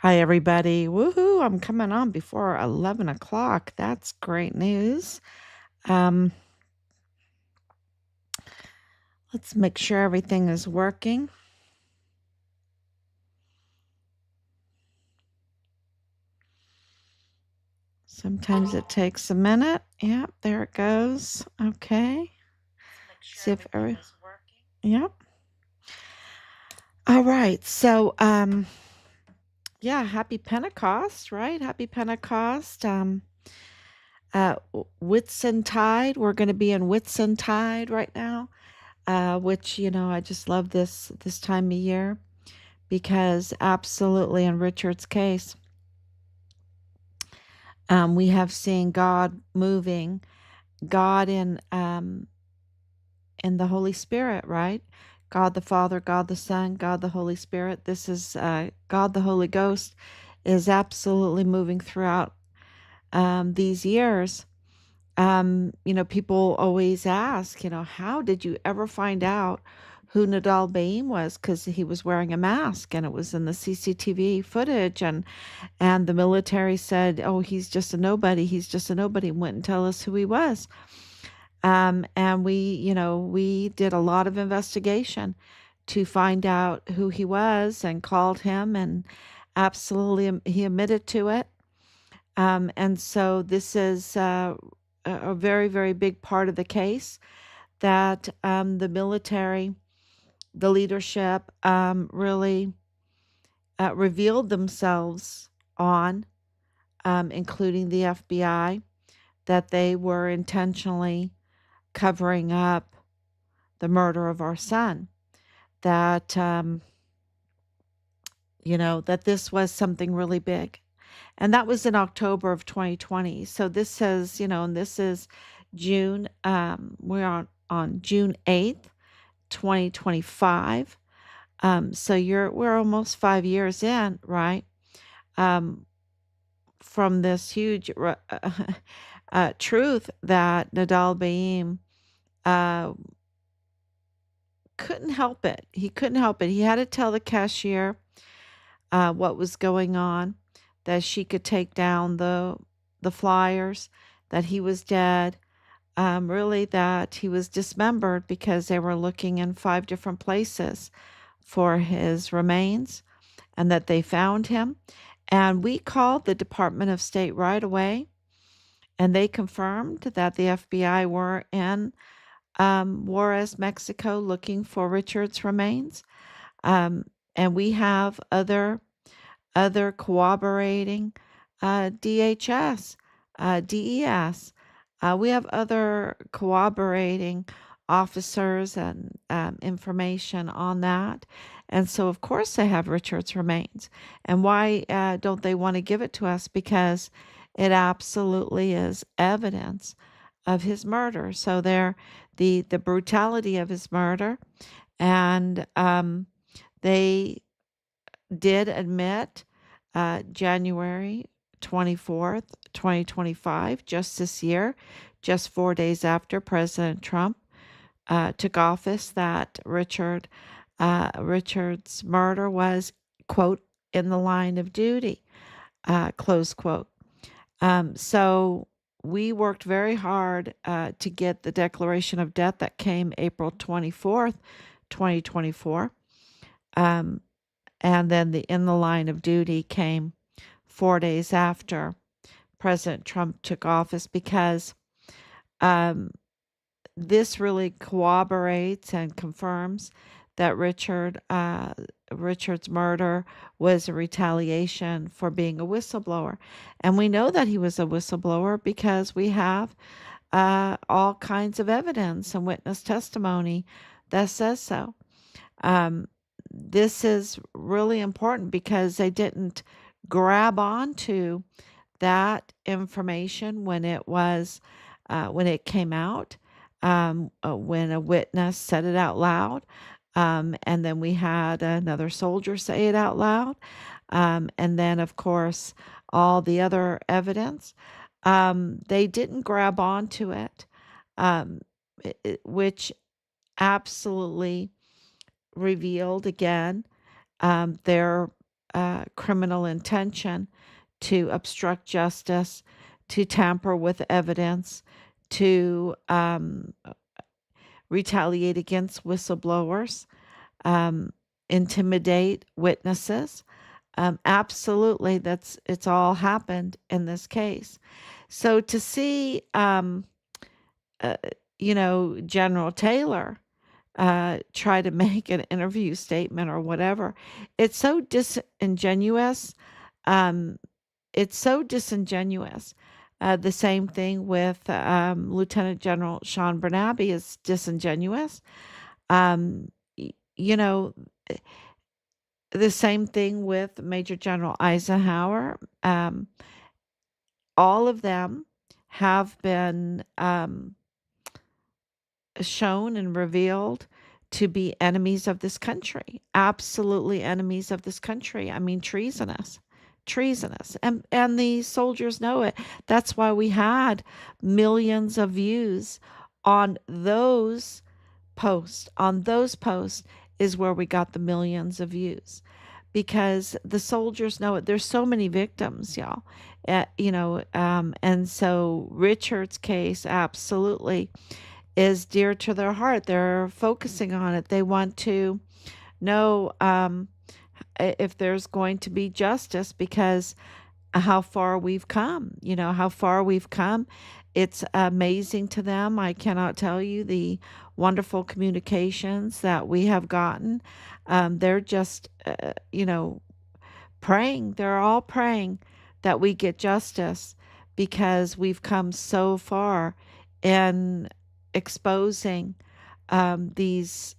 Hi, everybody. Woohoo. I'm coming on before 11 o'clock. That's great news. Um, let's make sure everything is working. Sometimes it takes a minute. Yep, there it goes. Okay. See if everything is working. Yep. All right. So, yeah, happy Pentecost, right? Happy Pentecost. Whitsuntide. We're going to be in Whitsuntide right now, which I just love this time of year because absolutely in Richard's case, we have seen God moving, God in the Holy Spirit, right? God the Father, God the Son, God the Holy Spirit. This is God the Holy Ghost is absolutely moving throughout these years. People always ask, how did you ever find out who Nidal Baem was? Because he was wearing a mask and it was in the CCTV footage. And the military said, oh, he's just a nobody. He's just a nobody. Wouldn't tell us who he was. And we did a lot of investigation to find out who he was and called him, and absolutely he admitted to it. And so this is a very, very big part of the case that the military, the leadership really revealed themselves on, including the FBI, that they were intentionally covering up the murder of our son, that, that this was something really big. And that was in October of 2020. So this says, and this is June, we're on June 8th, 2025. So we're almost 5 years in, right? From this huge truth that Nidal Baem uh, couldn't help it. He couldn't help it. He had to tell the cashier what was going on, that she could take down the flyers, that he was dead, really that he was dismembered because they were looking in 5 different places for his remains, and that they found him. And we called the Department of State right away, and they confirmed that the FBI were in Juarez, Mexico, looking for Richard's remains. And we have other corroborating DHS, DES. We have other corroborating officers and information on that. And so, of course, they have Richard's remains. And why don't they want to give it to us? Because it absolutely is evidence of his murder. So the brutality of his murder, and they did admit January 24th, 2025, just this year, just 4 days after President Trump took office, that Richard's murder was, quote, in the line of duty, close quote. So we worked very hard to get the declaration of death that came April 24th, 2024. And then the in the line of duty came 4 days after President Trump took office, because this really corroborates and confirms that Richard's murder was a retaliation for being a whistleblower. And we know that he was a whistleblower because we have all kinds of evidence and witness testimony that says so. This is really important because they didn't grab onto that information when it came out, when a witness said it out loud, and then we had another soldier say it out loud, and then of course all the other evidence. They didn't grab onto it, which absolutely revealed again their criminal intention to obstruct justice, to tamper with evidence, to retaliate against whistleblowers, um, intimidate witnesses. Absolutely, it's all happened in this case. So to see, uh, General Taylor try to make an interview statement or whatever, it's so disingenuous. Um, it's so disingenuous. The same thing with Lieutenant General Sean Bernabe is disingenuous. Um, you know, the same thing with Major General Eisenhower. All of them have been shown and revealed to be enemies of this country, absolutely enemies of this country. I mean, treasonous, and the soldiers know it. That's why we had millions of views on those posts. On those posts is where we got the millions of views, because the soldiers know it. There's so many victims, y'all. And so Richard's case absolutely is dear to their heart. They're focusing on it. They want to know if there's going to be justice, because how far we've come, how far we've come. It's amazing to them. I cannot tell you the wonderful communications that we have gotten. They're just, praying. They're all praying that we get justice, because we've come so far in exposing these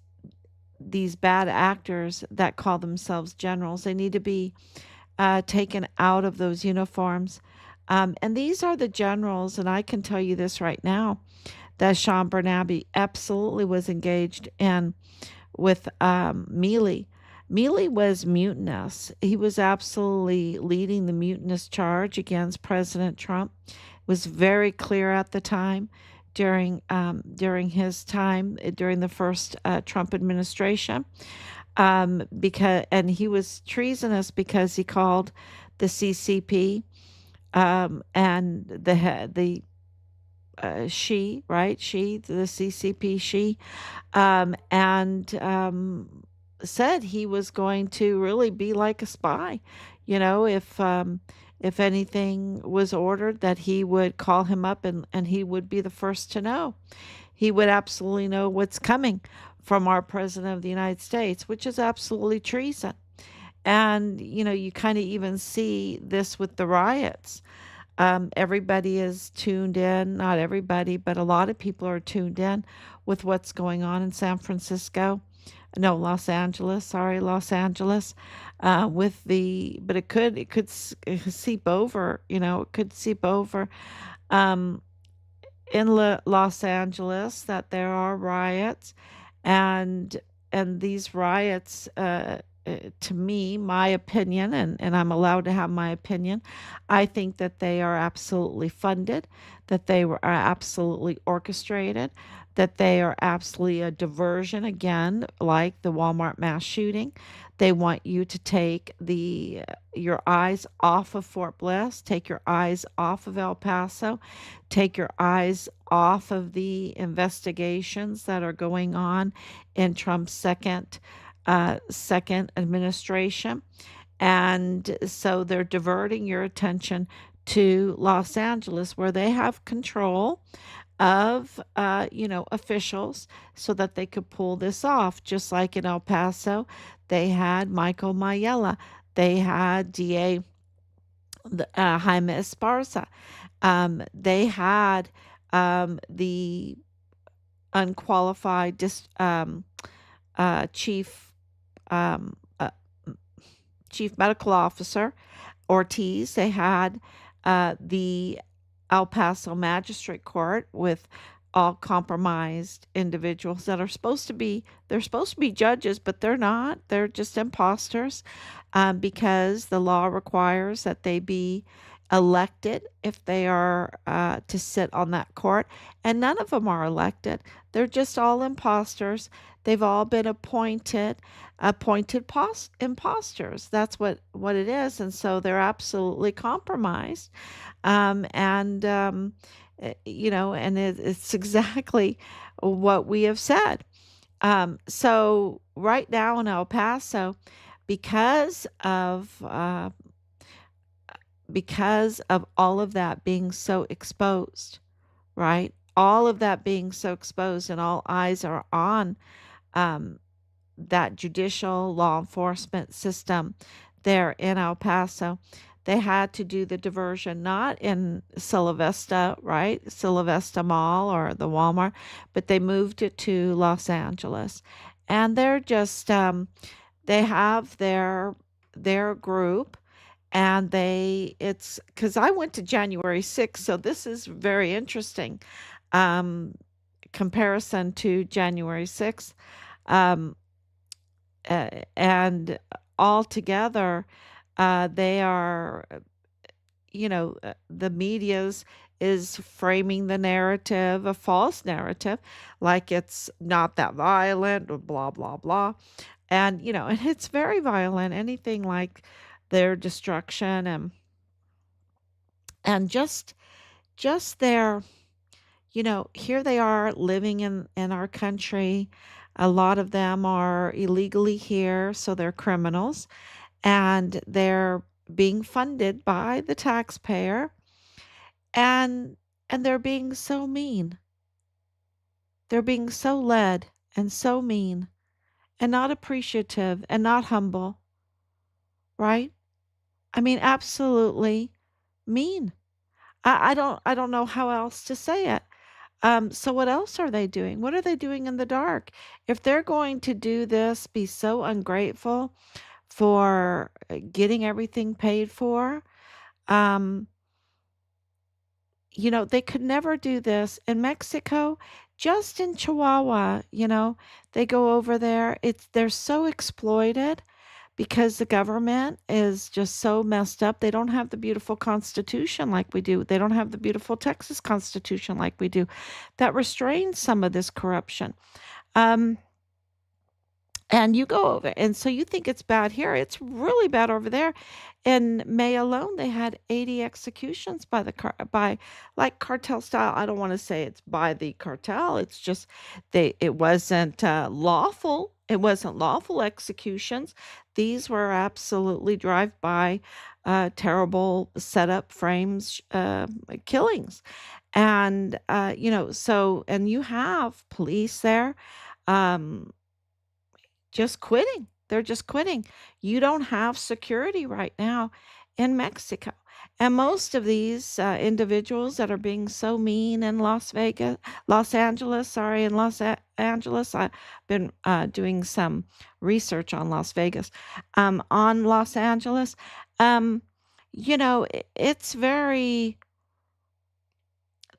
bad actors that call themselves generals. They need to be taken out of those uniforms. And these are the generals, and I can tell you this right now, that Sean Bernabe absolutely was engaged in with Mealy. Mealy was mutinous. He was absolutely leading the mutinous charge against President Trump. It was very clear at the time, during his time during the first Trump administration, and he was treasonous because he called the CCP, and the CCP, and said he was going to really be like a spy. If anything was ordered, that he would call him up, and he would be the first to know. He would absolutely know what's coming from our president of the United States, which is absolutely treason. And, you kind of even see this with the riots. Everybody is tuned in, not everybody, but a lot of people are tuned in with what's going on in San Francisco. No, Los Angeles, sorry, Los Angeles. But it could seep over, it could seep over um, in Los Angeles, that there are riots, and these riots, to me, my opinion, and I'm allowed to have my opinion, I think that they are absolutely funded, that are absolutely orchestrated, that they are absolutely a diversion, again, like the Walmart mass shooting. They want you to take your eyes off of Fort Bliss, take your eyes off of El Paso, take your eyes off of the investigations that are going on in Trump's second administration. And so they're diverting your attention to Los Angeles, where they have control of officials, so that they could pull this off. Just like in El Paso, they had Michael Mayella, they had DA Jaime Esparza, they had the unqualified chief um, uh, chief medical officer Ortiz. They had the El Paso Magistrate Court with all compromised individuals that are they're supposed to be judges, but they're not. They're just imposters, because the law requires that they be elected if they are to sit on that court, and none of them are elected. They're just all imposters. They've all been imposters. That's what it is, and so they're absolutely compromised. And it's exactly what we have said. So right now in El Paso, because of uh, because of all of that being so exposed, right? All of that being so exposed, and all eyes are on um, that judicial law enforcement system there in El Paso. They had to do the diversion not in Sila Vista, right? Sila Vista Mall or the Walmart, but they moved it to Los Angeles. And they're just they have their group, and it's because I went to January 6th, so this is very interesting. Um, Comparison to January 6th. Um, and all together, they are, the media's is framing the narrative, a false narrative, like it's not that violent, or blah, blah, blah. And it's very violent, anything like their destruction and just their, here they are living in our country. A lot of them are illegally here, so they're criminals, and they're being funded by the taxpayer, and they're being so mean. They're being so led and so mean and not appreciative and not humble, right? I mean, absolutely mean. I don't know how else to say it. So what else are they doing? What are they doing in the dark? If they're going to do this, be so ungrateful for getting everything paid for, um, they could never do this in Mexico, just in Chihuahua, they go over there. They're so exploited because the government is just so messed up. They don't have the beautiful constitution like we do. They don't have the beautiful Texas constitution like we do that restrains some of this corruption. Um, and you go over, and so you think it's bad here. It's really bad over there. In May alone, they had 80 executions by like cartel style. I don't want to say it's by the cartel. It's just it wasn't lawful. It wasn't lawful executions. These were absolutely drive-by, terrible setup frames, killings, and and you have police there. Um, just quitting. They're just quitting. You don't have security right now in Mexico. And most of these individuals that are being so mean in Los Angeles, sorry, in Angeles, I've been doing some research on Las Vegas, on Los Angeles. Um, it's very,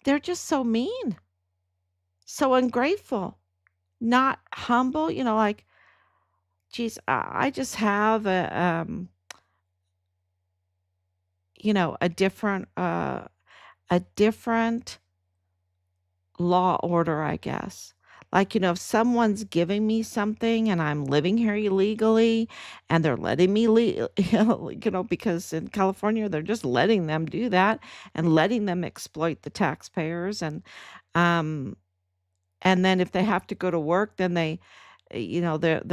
they're just so mean, so ungrateful, not humble, like, geez, I just have a different law order, I guess. Like, if someone's giving me something and I'm living here illegally and they're letting me leave, because in California, they're just letting them do that and letting them exploit the taxpayers. Um, and then if they have to go to work, then they're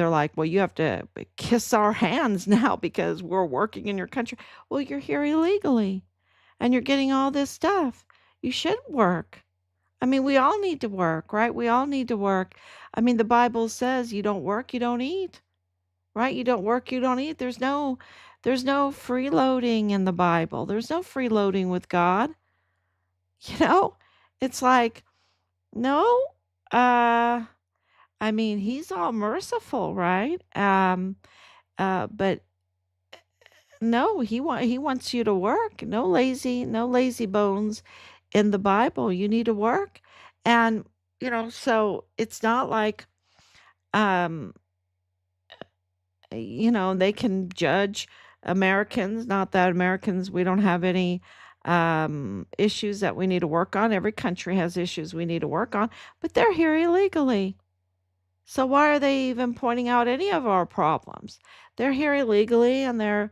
like, well, you have to kiss our hands now because we're working in your country. Well, you're here illegally and you're getting all this stuff. You should work. I mean, we all need to work, right? We all need to work. I mean, the Bible says you don't work, you don't eat, right? You don't work, you don't eat. There's no freeloading in the Bible. There's no freeloading with God. You know, it's like, no, uh, I mean, he's all merciful, right? But no, he wants you to work. No lazy bones in the Bible. You need to work. And so it's not like um they can judge Americans, not that Americans, we don't have any issues that we need to work on. Every country has issues we need to work on, but they're here illegally. So why are they even pointing out any of our problems? They're here illegally and they're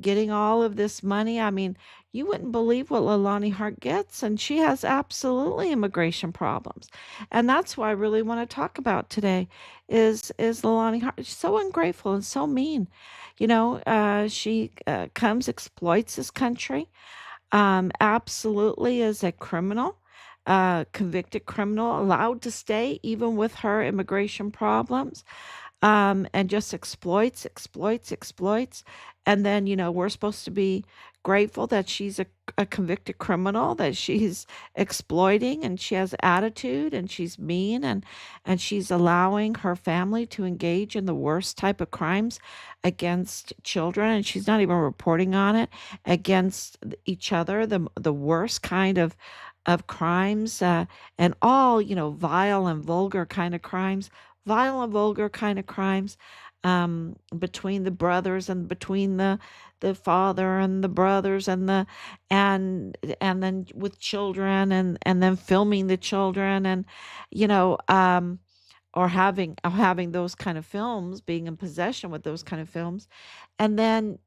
getting all of this money. I mean, you wouldn't believe what Leilani Hart gets, and she has absolutely immigration problems. And that's what I really want to talk about today is Leilani Hart. She's so ungrateful and so mean. She comes, exploits this country, absolutely is a criminal, convicted criminal, allowed to stay even with her immigration problems, and just exploits, exploits, exploits. And then, we're supposed to be grateful that she's a convicted criminal, that she's exploiting and she has attitude and she's mean and she's allowing her family to engage in the worst type of crimes against children. And she's not even reporting on it against each other, the worst kind of crimes, and all, vile and vulgar kind of crimes, vile and vulgar kind of crimes, between the brothers and between the father and the brothers and then with children and then filming the children and you know or having those kind of films, being in possession with those kind of films, and then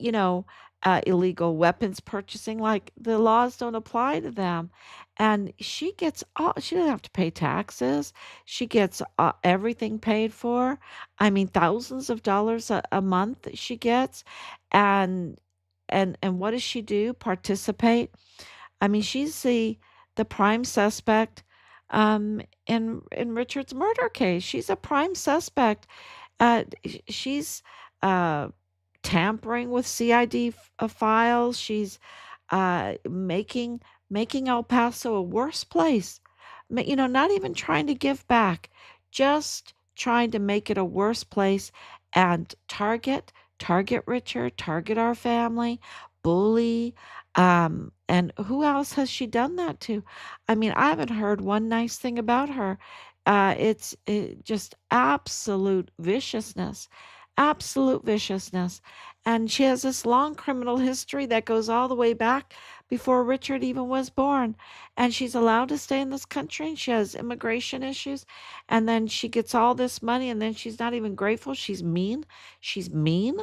illegal weapons purchasing, like the laws don't apply to them. And she doesn't have to pay taxes. She gets everything paid for. I mean, thousands of dollars a month she gets. And and and what does she do? Participate. I mean, she's the prime suspect in Richard's murder case. She's a prime suspect. She's uh, tampering with CID files. She's making El Paso a worse place. Not even trying to give back, just trying to make it a worse place and target Richard, target our family, bully. And who else has she done that to? I mean, I haven't heard one nice thing about her. Just absolute viciousness, absolute viciousness. And she has this long criminal history that goes all the way back before Richard even was born. And she's allowed to stay in this country and she has immigration issues. And then she gets all this money and then she's not even grateful. She's mean. She's mean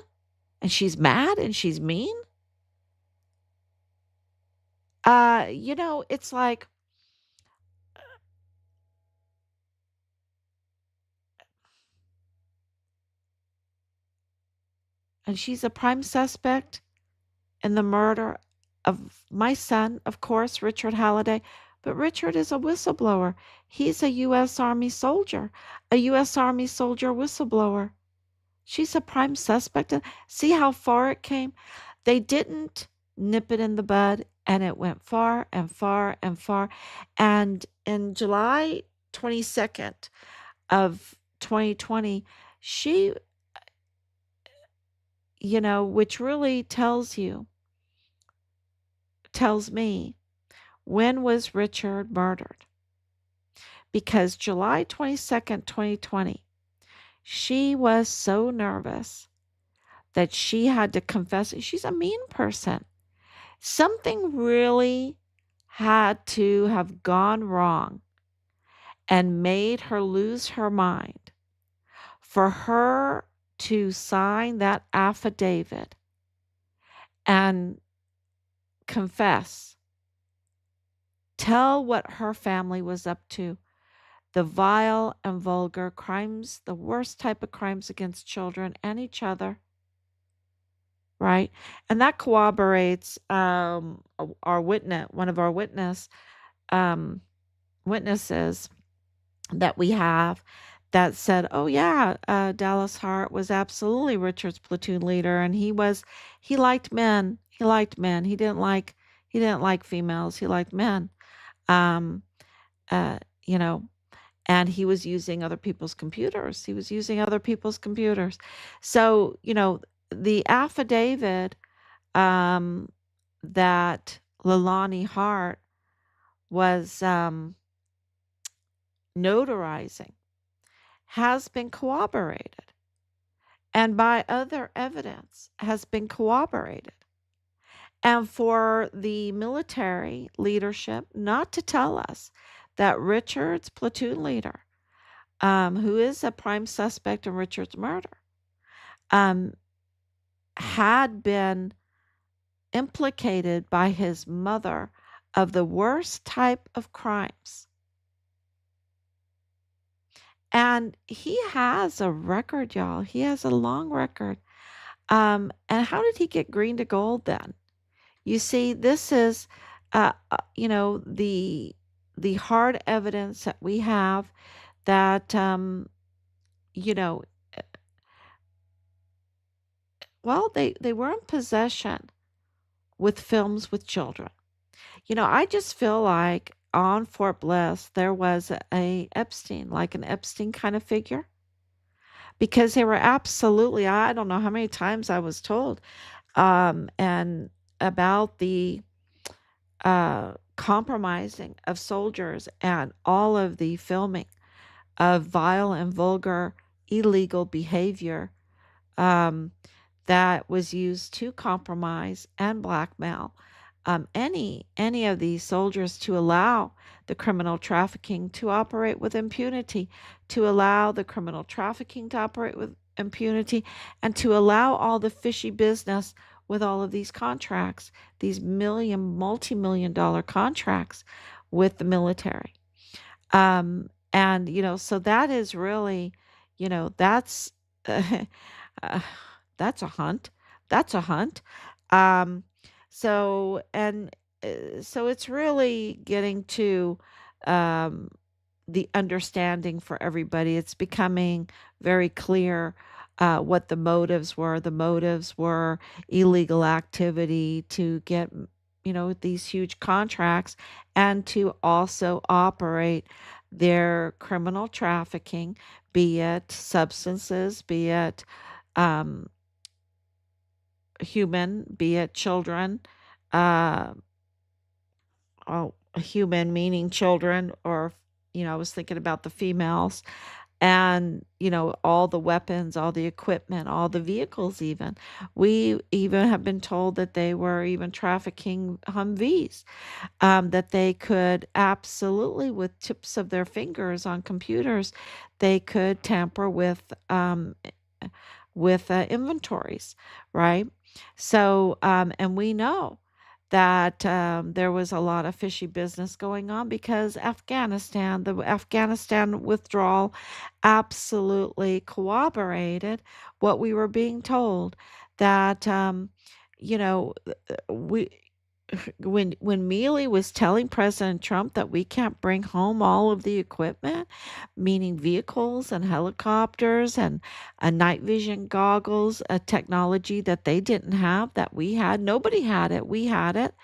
and she's mad and she's mean. It's like, and she's a prime suspect in the murder of my son, of course, Richard Halliday. But Richard is a whistleblower. He's a U.S. Army soldier, a U.S. Army soldier whistleblower. She's a prime suspect. And see how far it came? They didn't nip it in the bud, and it went far and far and far. And in July 22nd of 2020, she, which really tells me, when was Richard murdered? Because July 22nd, 2020, she was so nervous that she had to confess. She's a mean person. Something really had to have gone wrong and made her lose her mind for her to sign that affidavit and confess, tell what her family was up to, the vile and vulgar crimes, the worst type of crimes against children and each other, right? And that corroborates our witness, one of our um, witnesses that we have, that said, "Oh yeah, Dallas Hart was absolutely Richard's platoon leader, and he liked men. He liked men. He didn't like females. He liked men. Um, uh, you know, and he was using other people's computers. He was using other people's computers. So the affidavit um, that Leilani Hart was notarizing has been corroborated. and by other evidence has been corroborated. And for the military leadership not to tell us that Richard's platoon leader, who is a prime suspect in Richard's murder, um, had been implicated by his mother of the worst type of crimes. And he has a record, y'all. He has a long record. And how did he get green to gold then? You see, this is, the hard evidence that we have that, you know, well, they were in possession with films with children. I just feel like on Fort Bliss there was a Epstein, like an Epstein kind of figure, because they were absolutely, I don't know how many times I was told, and about the compromising of soldiers and all of the filming of vile and vulgar illegal behavior, um, that was used to compromise and blackmail, any of these soldiers, to allow the criminal trafficking to operate with impunity, to allow the criminal trafficking to operate with impunity, and to allow all the fishy business with all of these contracts, these multi-million dollar contracts with the military. And so that is really, that's uh, that's a hunt. That's a hunt. Um, so it's really getting to, um, the understanding for everybody. It's becoming very clear what the motives were. The motives were illegal activity to get, these huge contracts, and to also operate their criminal trafficking, be it substances, be it um, human, be it children, uh, oh, human meaning children, or, I was thinking about the females, and, all the weapons, all the equipment, all the vehicles, even. We even have been told that they were even trafficking Humvees, that they could absolutely, with tips of their fingers on computers, they could tamper with inventories, right? So, and we know that there was a lot of fishy business going on because the Afghanistan withdrawal absolutely corroborated what we were being told, that, you know, we when Mealy was telling President Trump that we can't bring home all of the equipment, meaning vehicles and helicopters and night vision goggles, a technology that they didn't have, that we had. Nobody had it. We had it.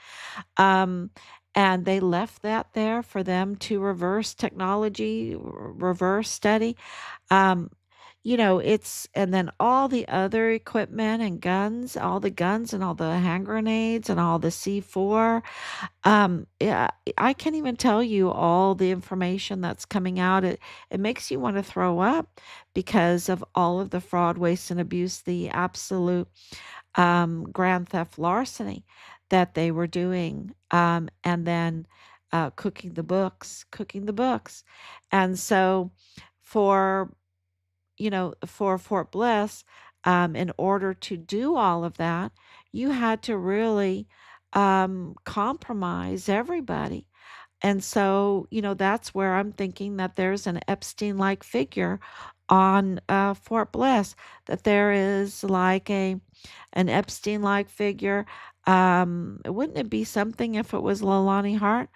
Um, and they left that there for them to reverse technology, reverse study. Um, it's, and then all the other equipment and guns, all the guns and all the hand grenades and all the C4. Yeah, I can't even tell you all the information that's coming out. It makes you want to throw up because of all of the fraud, waste, and abuse, the absolute grand theft larceny that they were doing, and then cooking the books. And so for for Fort Bliss, in order to do all of that, you had to really compromise everybody. And so, that's where I'm thinking that there's an Epstein like figure on Fort Bliss, that there is like an Epstein like figure. Wouldn't it be something if it was Leilani Hart?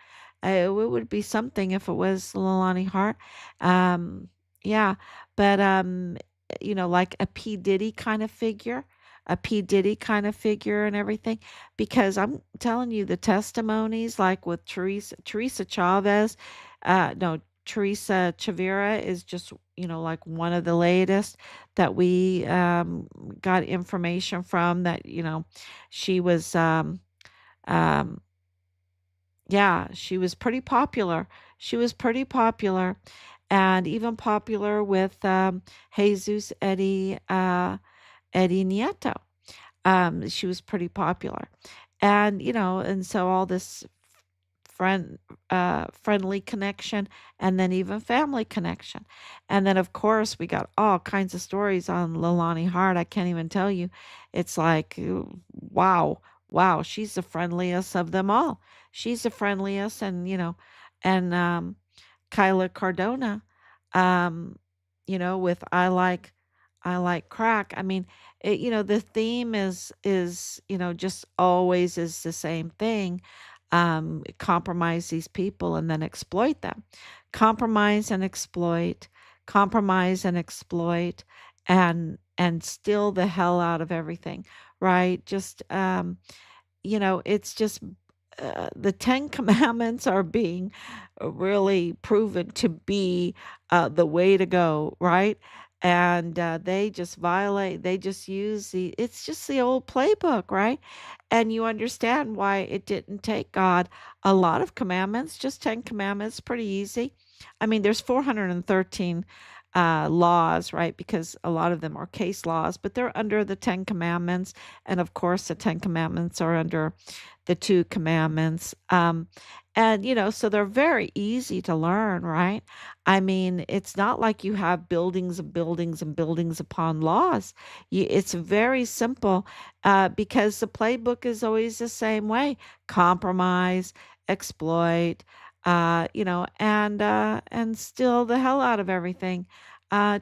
It would be something if it was Leilani Hart. Um, yeah, but like a P. Diddy kind of figure, and everything. Because I'm telling you, the testimonies, like with Teresa Chavez, no, Teresa Chavira is just, like one of the latest that we got information from, that, she was, um, yeah, she was pretty popular. She was pretty popular, and even popular with Jesus Eddie. Eddie Nieto. She was pretty popular. And, and so all this friendly connection, and then even family connection. And then, of course, we got all kinds of stories on Leilani Hart. I can't even tell you. It's like, wow, wow, she's the friendliest of them all. She's the friendliest, and Kyla Cardona, um, with I like crack. I mean, the theme is just always is the same thing. Compromise these people and then exploit them. Compromise and exploit, compromise and exploit, and steal the hell out of everything, right? Just it's just the Ten Commandments are being really proven to be the way to go, right? And they just violate, they just use it's just the old playbook, right? And you understand why it didn't take God a lot of commandments, just 10 commandments, pretty easy. I mean, there's 413 laws, right? Because a lot of them are case laws, but they're under the 10 commandments. And of course, the 10 commandments are under the two commandments. And, so they're very easy to learn, right? I mean, it's not like you have buildings and buildings and buildings upon laws. It's very simple because the playbook is always the same way: compromise, exploit, and steal the hell out of everything.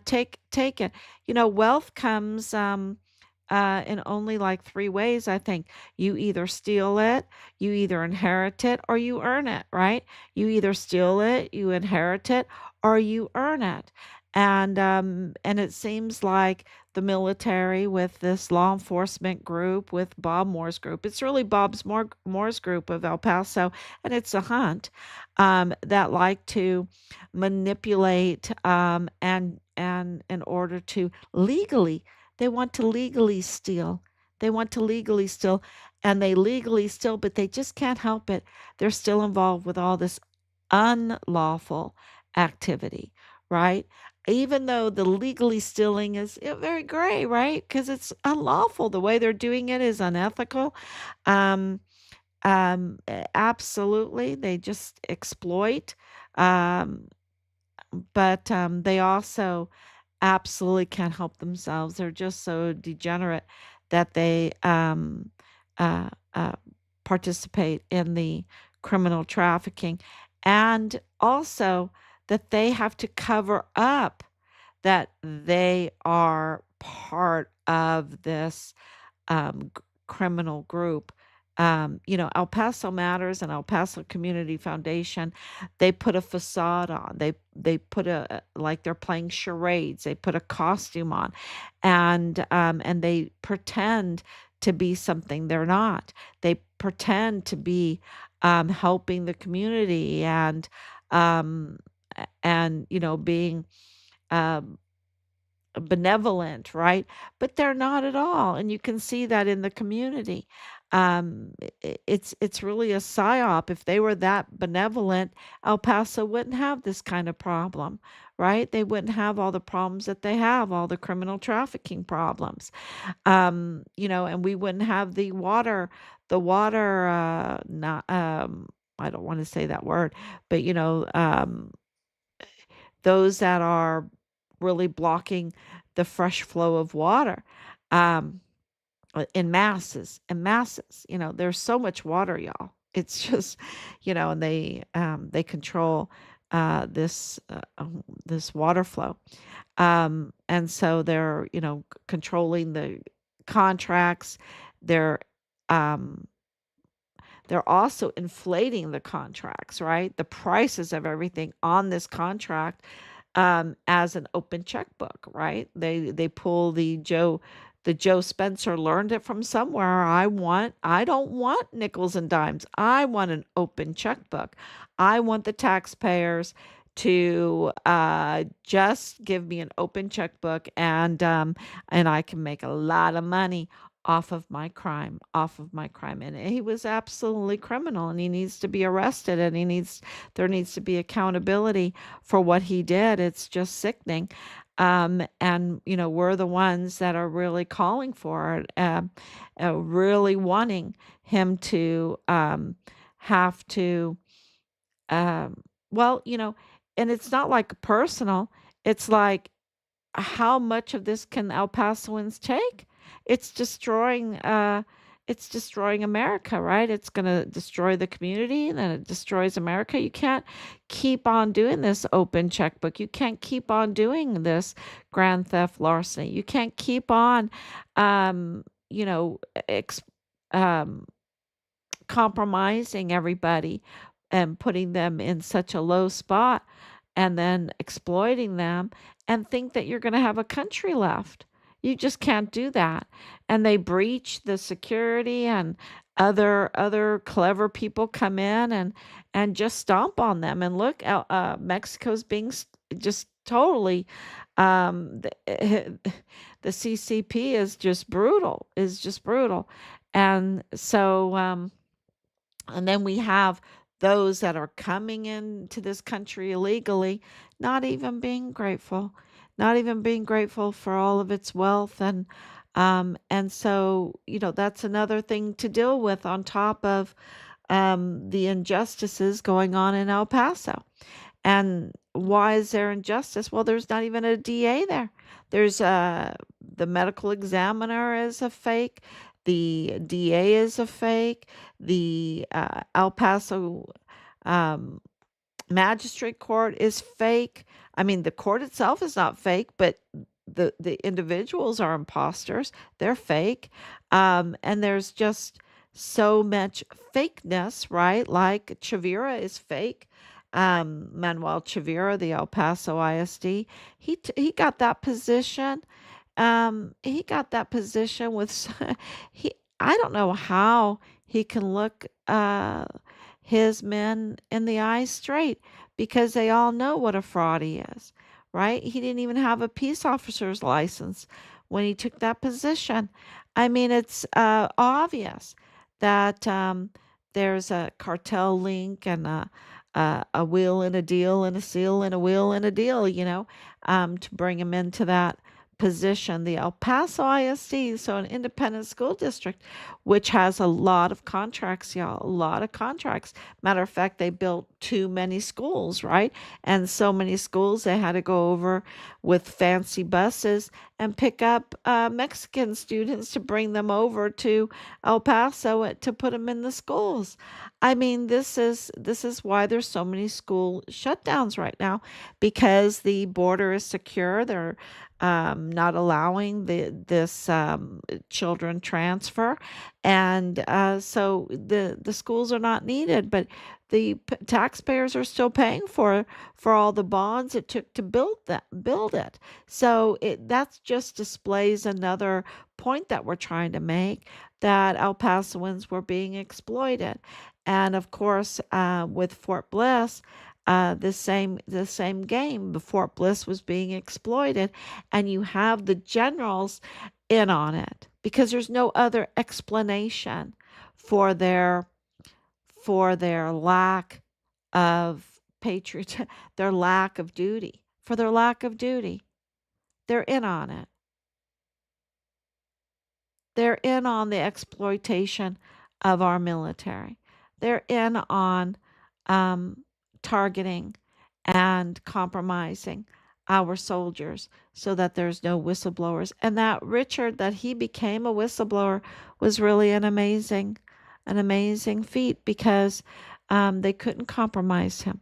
Take it. Wealth comes in only like three ways, I think. You either steal it, you either inherit it, or you earn it, right? You either steal it, you inherit it, or you earn it. And it seems like the military with this law enforcement group with Bob Moore's group. It's really Moore's group of El Paso, and it's a hunt that like to manipulate and in order to legally they want to legally steal. They want to legally steal, and they legally steal, but they just can't help it. They're still involved with all this unlawful activity, right? Even though the legally stealing is very gray, right? Because it's unlawful. The way they're doing it is unethical. Um, Absolutely. They just exploit. Um, but they also absolutely can't help themselves. They're just so degenerate that they uh, uh, participate in the criminal trafficking, and also that they have to cover up that they are part of this criminal group. El Paso Matters and El Paso Community Foundation, they put a facade on. They put like they're playing charades. They put a costume on, and they pretend to be something they're not. They pretend to be helping the community um, and being um, benevolent, right? But they're not at all, and you can see that in the community. It's really a psyop. If they were that benevolent, El Paso wouldn't have this kind of problem, right? They wouldn't have all the problems that they have, all the criminal trafficking problems. And we wouldn't have the water, not, I don't want to say that word, but those that are really blocking the fresh flow of water um, in masses and masses. There's so much water, y'all. It's just, and they control this water flow, and so they're controlling the contracts. They're um, they're also inflating the contracts, right? The prices of everything on this contract as an open checkbook, right? They pull the Joe Spencer learned it from somewhere. I don't want nickels and dimes. I want an open checkbook. I want the taxpayers to just give me an open checkbook, and I can make a lot of money off of my crime, off of my crime. And he was absolutely criminal and he needs to be arrested and there needs to be accountability for what he did. It's just sickening. And, we're the ones that are really calling for it, really wanting him to have to, um, well, and it's not like personal, it's like how much of this can El Pasoans take? It's destroying it's destroying America, right? It's going to destroy the community and then it destroys America. You can't keep on doing this open checkbook. You can't keep on doing this grand theft larceny. You can't keep on um, you know, ex- um compromising everybody and putting them in such a low spot and then exploiting them and think that you're going to have a country left. You just can't do that. And they breach the security and other clever people come in and just stomp on them and look Mexico's being just totally the CCP is just brutal. And so and then we have those that are coming into this country illegally, not even being grateful, not even being grateful for all of its wealth. And so, that's another thing to deal with on top of the injustices going on in El Paso. And why is there injustice? Well, there's not even a DA there. There's the medical examiner is a fake. The DA is a fake. The El Paso um, magistrate court is fake. I mean, the court itself is not fake, but the individuals are imposters. They're fake. And there's just so much fakeness, right? Like Chavira is fake. Manuel Chavira, the El Paso ISD, he got that position. He got that position with he. I don't know how he can look his men in the eyes straight because they all know what a fraud he is, right? He didn't even have a peace officer's license when he took that position. I mean, it's obvious that there's a cartel link and a wheel and a deal and a seal and a wheel and a deal, to bring him into that position. The El Paso ISD, so an independent school district, which has a lot of contracts, y'all, a lot of contracts. Matter of fact, they built too many schools, right? And so many schools, they had to go over with fancy buses and pick up Mexican students to bring them over to El Paso to put them in the schools. I mean, this is why there's so many school shutdowns right now because the border is secure. They're not allowing this children transfer, and so the schools are not needed. But the taxpayers are still paying for all the bonds it took to build it. So that just displays another point that we're trying to make that El Pasoans were being exploited, and of course with Fort Bliss. The same game. The Fort Bliss was being exploited, and you have the generals in on it because there's no other explanation for their lack of patriot, their lack of duty, for their lack of duty. They're in on it. They're in on the exploitation of our military. They're in on um, targeting and compromising our soldiers so that there's no whistleblowers. And that Richard, that he became a whistleblower, was really an amazing feat because they couldn't compromise him.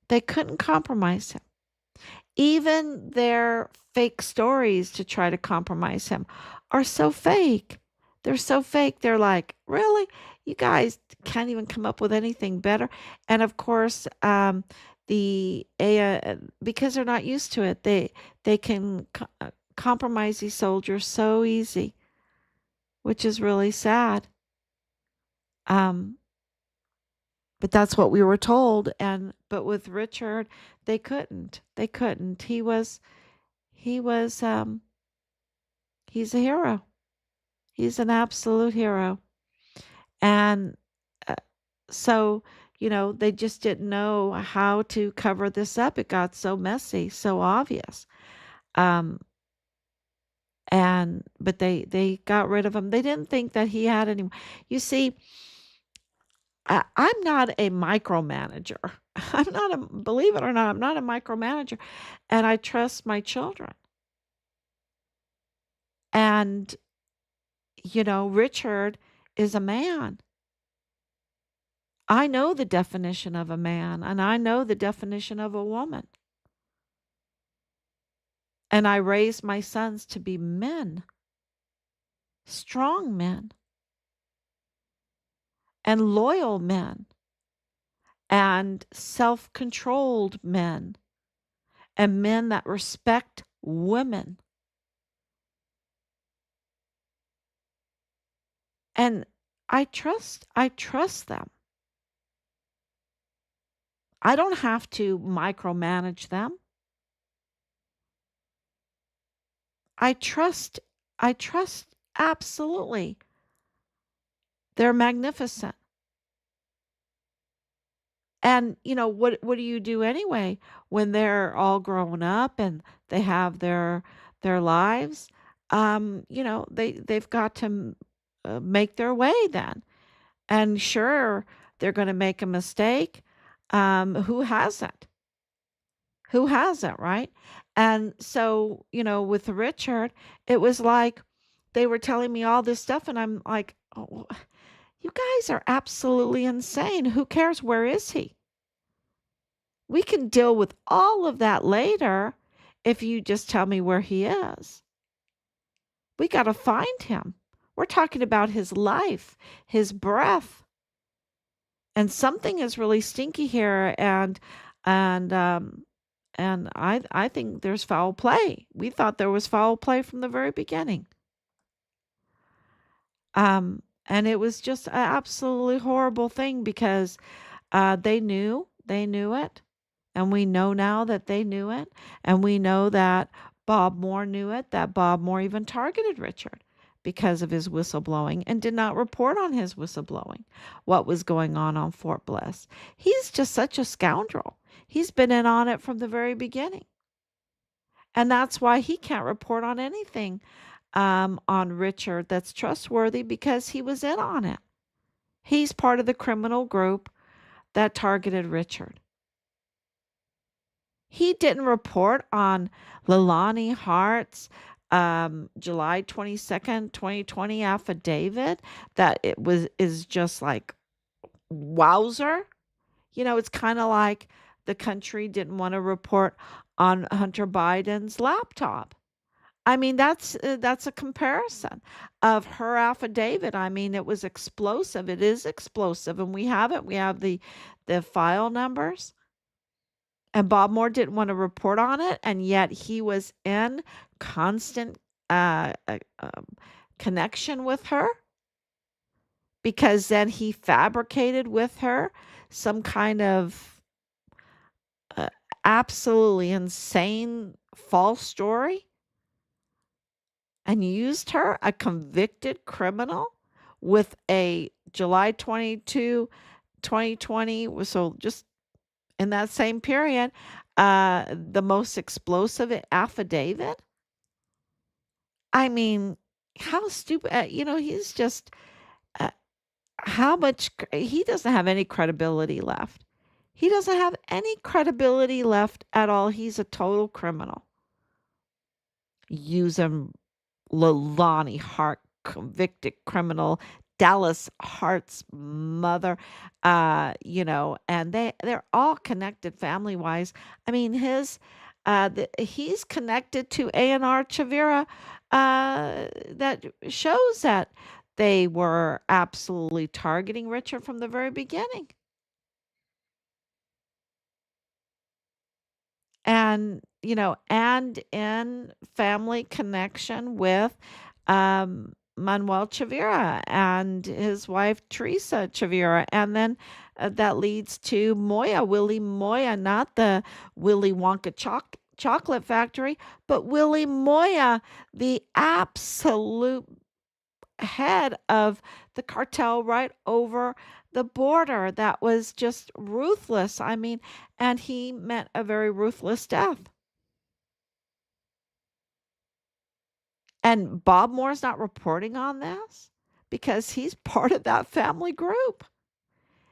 They couldn't compromise him. Even their fake stories to try to compromise him are so fake. They're so fake. They're like, really? You guys can't even come up with anything better. And of course, because they're not used to it, they can compromise these soldiers so easy, which is really sad. Um, but that's what we were told. But with Richard, they couldn't. They couldn't. He was he's a hero. He's an absolute hero. And uh, so, they just didn't know how to cover this up. It got so messy, so obvious. Um, but they got rid of him. They didn't think that he had any. You see, I'm not a micromanager. I'm not a, believe it or not, I'm not a micromanager, and I trust my children. And Richard is a man. I know the definition of a man, and I know the definition of a woman. And I raised my sons to be men, strong men, and loyal men, and self controlled men, and men that respect women. And I trust them. I don't have to micromanage them. I trust I trust absolutely. They're magnificent. And what do you do anyway when they're all grown up and they have their lives? They've got to make their way then. And sure, they're going to make a mistake. Who hasn't? Who hasn't, right? And so, with Richard, it was like they were telling me all this stuff, and I'm like, oh, you guys are absolutely insane. Who cares? Where is he? We can deal with all of that later if you just tell me where he is. We got to find him. We're talking about his life, his breath. And something is really stinky here, and I think there's foul play. We thought there was foul play from the very beginning. And it was just an absolutely horrible thing because they knew it, and we know now that they knew it, and we know that Bob Moore knew it, that Bob Moore even targeted Richard because of his whistleblowing and did not report on his whistleblowing, what was going on Fort Bliss. He's just such a scoundrel. He's been in on it from the very beginning. And that's why he can't report on anything on Richard that's trustworthy because he was in on it. He's part of the criminal group that targeted Richard. He didn't report on Leilani Hart's July 22nd, 2020 affidavit that is just like wowzer. It's kind of like the country didn't want to report on Hunter Biden's laptop. I mean, that's a comparison of her affidavit. I mean, it was explosive. It is explosive, and we have it. We have the file numbers. And Bob Moore didn't want to report on it, and yet he was in constant uh, uh, um, connection with her because then he fabricated with her some kind of uh, absolutely insane false story and used her, a convicted criminal, with a July 22, 2020. So just in that same period, the most explosive affidavit. I mean, how stupid, he's just, uh, how much, he doesn't have any credibility left. He doesn't have any credibility left at all. He's a total criminal. Using Leilani Hart, convicted criminal, Dallas Hart's mother, and they're all connected family wise. I mean, he's connected to A&R Chavira, that shows that they were absolutely targeting Richard from the very beginning. And and in family connection with Manuel Chavira and his wife Teresa Chavira, and then that leads to Moya, Willie Moya, not the Willy Wonka chocolate factory, but Willie Moya, the absolute head of the cartel right over the border that was just ruthless. I mean, and he met a very ruthless death. And Bob Moore's not reporting on this because he's part of that family group.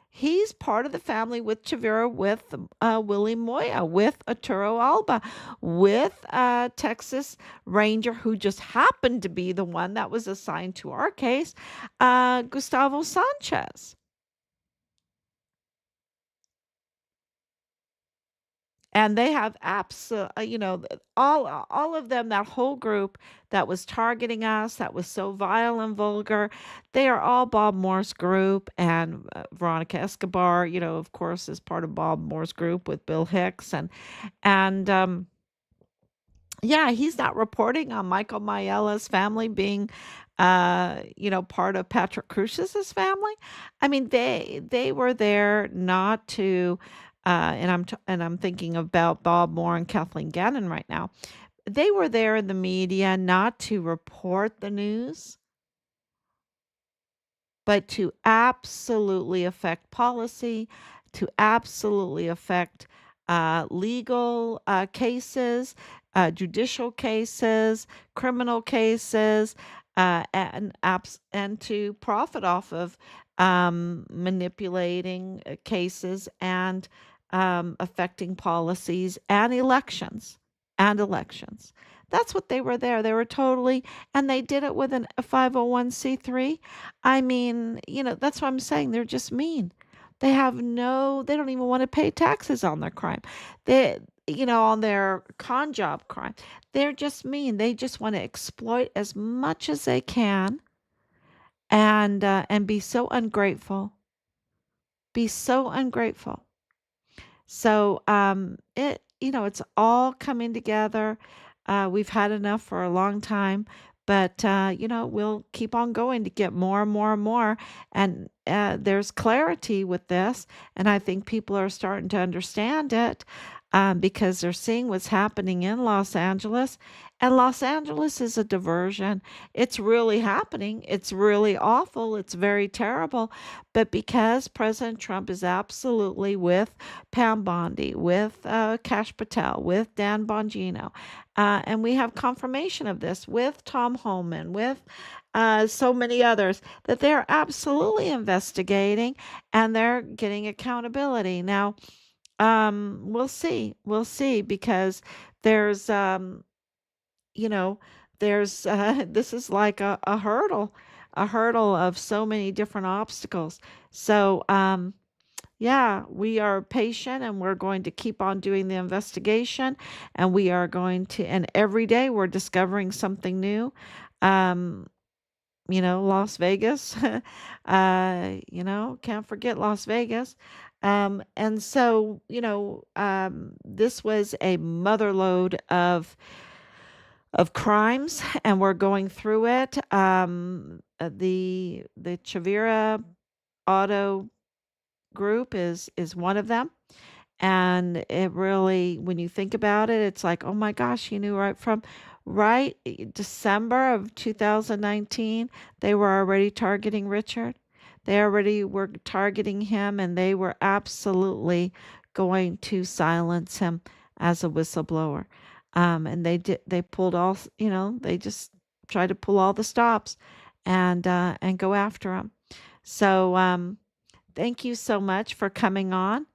He's part of the family with Chavira, with Willie Moya, with Arturo Alba, with Texas Ranger, who just happened to be the one that was assigned to our case, Gustavo Sanchez. And they have apps, all of them, that whole group that was targeting us, that was so vile and vulgar. They are all Bob Moore's group, and Veronica Escobar, of course, is part of Bob Moore's group with Bill Hicks, and yeah, he's not reporting on Michael Maiella's family being, part of Patrick Crucis's family. I mean, they were there not to, and I'm thinking about Bob Moore and Kathleen Gannon right now. They were there in the media not to report the news, but to absolutely affect policy, to absolutely affect legal cases, judicial cases, criminal cases, and to profit off of manipulating cases and affecting policies and elections and elections. That's what they were there. They were totally, and they did it with a 501c3. I mean, that's what I'm saying. They're just mean. They don't even want to pay taxes on their crime. They, on their con job crime. They're just mean. They just want to exploit as much as they can and be so ungrateful. Be so ungrateful. So, it's all coming together. We've had enough for a long time, but, we'll keep on going to get more and more and more. And there's clarity with this. And I think people are starting to understand it because they're seeing what's happening in Los Angeles. And Los Angeles is a diversion. It's really happening. It's really awful. It's very terrible. But because President Trump is absolutely with Pam Bondi, with Kash Patel, with Dan Bongino, and we have confirmation of this with Tom Homan, with so many others, that they're absolutely investigating and they're getting accountability. Now, we'll see. We'll see because there's, you know, there's, this is like a hurdle of so many different obstacles. So, yeah, we are patient and we're going to keep on doing the investigation and we are going to, and every day we're discovering something new. Um, Las Vegas, can't forget Las Vegas. And so, this was a motherload of crimes and we're going through it. The Chavira auto group is one of them. And it really, when you think about it, it's like, oh my gosh, you knew right from December of 2019, they were already targeting Richard. They already were targeting him, and they were absolutely going to silence him as a whistleblower. And they pulled all, they just tried to pull all the stops and go after him. So, thank you so much for coming on.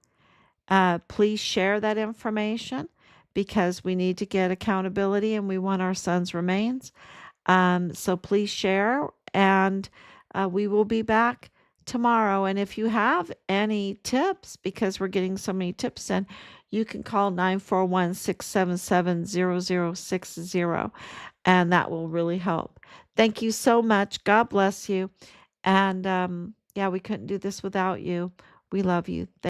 Please share that information because we need to get accountability and we want our son's remains. So please share, and we will be back tomorrow. And if you have any tips, because we're getting so many tips in, you can call 941-677-0060, and that will really help. Thank you so much. God bless you. And yeah, we couldn't do this without you. We love you.